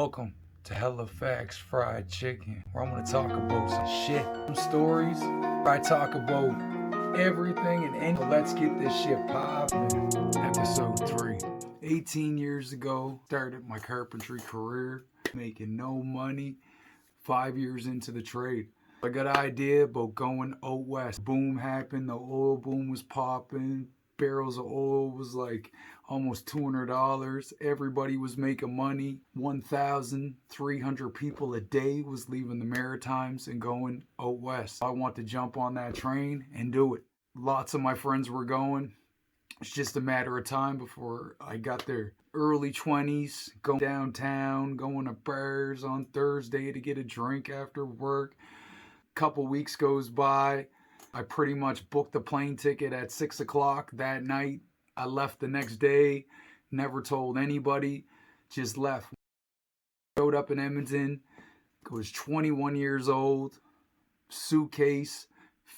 Welcome to Halifax Fried Chicken, where I'm going to talk about some shit, some stories. I talk about everything and anything. Let's get this shit poppin'. Episode 3. 18 years ago, started my carpentry career, making no money. 5 years into the trade, I got an idea about going out west. Boom happened, the oil boom was popping. Barrels of oil was like almost $200. Everybody was making money. 1,300 people a day was leaving the Maritimes and going out west. I want to jump on that train and do it. Lots of my friends were going. It's just a matter of time before I got there. Early 20s, going downtown, going to bars on Thursday to get a drink after work. Couple weeks goes by. I pretty much booked the plane ticket at 6 o'clock that night. I left the next day, never told anybody, just left. Showed up in Edmonton, was 21 years old, suitcase,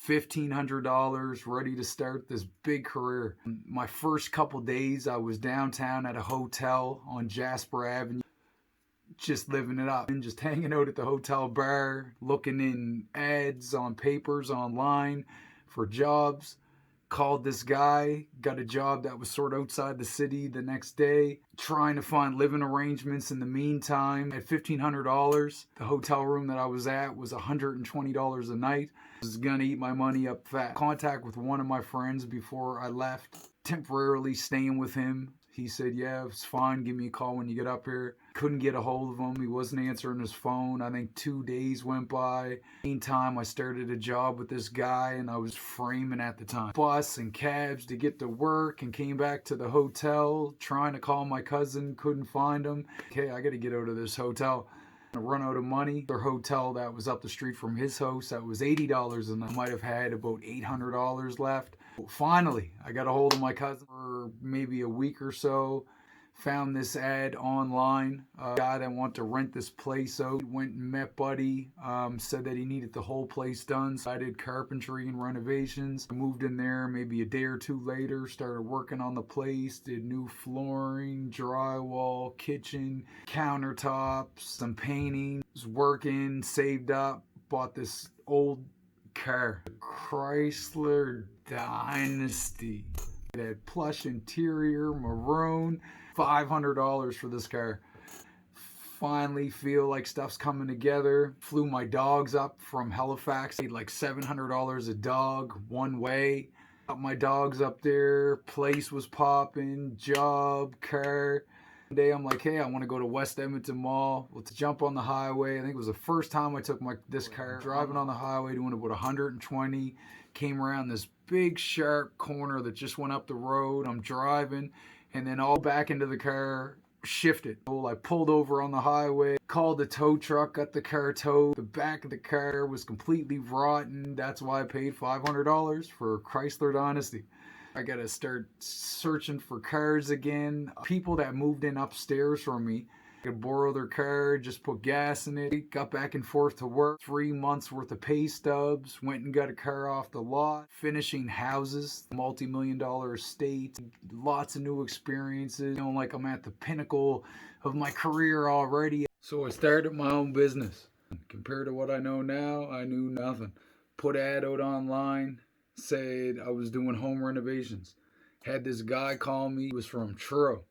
$1,500, ready to start this big career. My first couple days, I was downtown at a hotel on Jasper Avenue, just living it up and just hanging out at the hotel bar, looking in ads on papers online for jobs. Called this guy, got a job that was sort of outside the city the next day, trying to find living arrangements in the meantime. At $1,500, the hotel room that I was at was $120 a night. I was gonna eat my money up fast. Contact with one of my friends before I left, temporarily staying with him. He said, yeah, it's fine. Give me a call when you get up here. Couldn't get a hold of him. He wasn't answering his phone. I think 2 days went by. Meantime, I started a job with this guy, and I was framing at the time. Bus and cabs to get to work, and came back to the hotel, trying to call my cousin. Couldn't find him. Okay, I got to get out of this hotel. I run out of money. The hotel that was up the street from his house, that was $80 a night. I might have had about $800 left. Finally, I got a hold of my cousin for maybe a week or so. Found this ad online. A guy that wanted to rent this place out. Went and met Buddy. Said that he needed the whole place done. So I did carpentry and renovations. I moved in there maybe a day or two later. Started working on the place. Did new flooring, drywall, kitchen, countertops, some painting. Was working, saved up, bought this old car. Chrysler Dynasty. It had plush interior, maroon. $500 for this car. Finally feel like stuff's coming together. Flew my dogs up from Halifax. Paid like $700 a dog one way. Got my dogs up there. Place was popping. Job, car. One day I'm like, hey, I want to go to West Edmonton Mall. Let's jump on the highway. I think it was the first time I took this car. Driving on the highway, doing about 120. Came around this big sharp corner that just went up the road. I'm driving. And then all back into the car, shifted. I pulled over on the highway, called the tow truck, got the car towed. The back of the car was completely rotten. That's why I paid $500 for Chrysler Dynasty. I gotta start searching for cars again. People that moved in upstairs from me, I could borrow their car, just put gas in it, got back and forth to work. 3 months worth of pay stubs, went and got a car off the lot, finishing houses, multi-million-dollar estates, lots of new experiences. Like I'm at the pinnacle of my career already. So I started my own business. Compared to what I know now, I knew nothing. Put an ad out online, said I was doing home renovations. Had this guy call me, he was from Truro.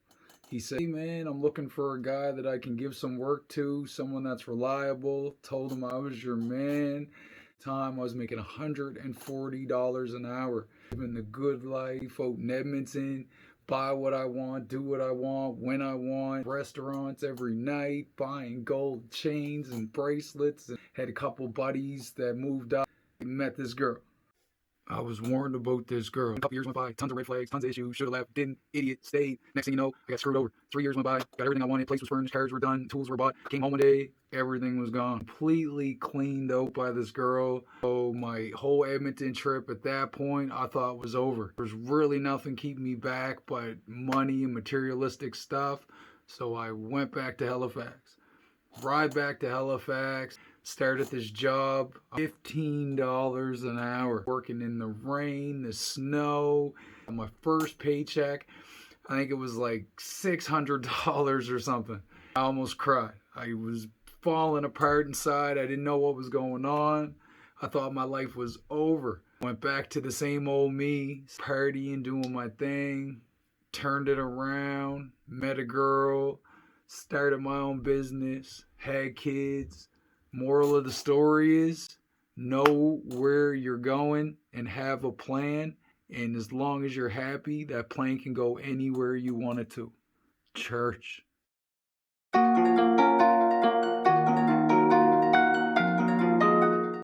He said, hey man, I'm looking for a guy that I can give some work to, someone that's reliable. Told him I was your man. Time I was making $140 an hour. Living the good life out in Edmonton. Buy what I want, do what I want, when I want. Restaurants every night, buying gold chains and bracelets. And had a couple buddies that moved up. Met this girl. I was warned about this girl. A couple years went by, tons of red flags, tons of issues. Should have left, didn't, idiot, stayed. Next thing you know, I got screwed over. 3 years went by, got everything I wanted. Place was furnished, cars were done, tools were bought. Came home one day, everything was gone. Completely cleaned out by this girl. So my whole Edmonton trip at that point, I thought was over. There's really nothing keeping me back but money and materialistic stuff. So I went back to Halifax. Ride back to Halifax. Started this job, $15 an hour, working in the rain, the snow. My first paycheck, I think it was like $600 or something. I almost cried. I was falling apart inside. I didn't know what was going on. I thought my life was over. Went back to the same old me, partying, doing my thing, turned it around, met a girl, started my own business, had kids. Moral of the story is know where you're going and have a plan. And as long as you're happy, that plan can go anywhere you want it to. Church.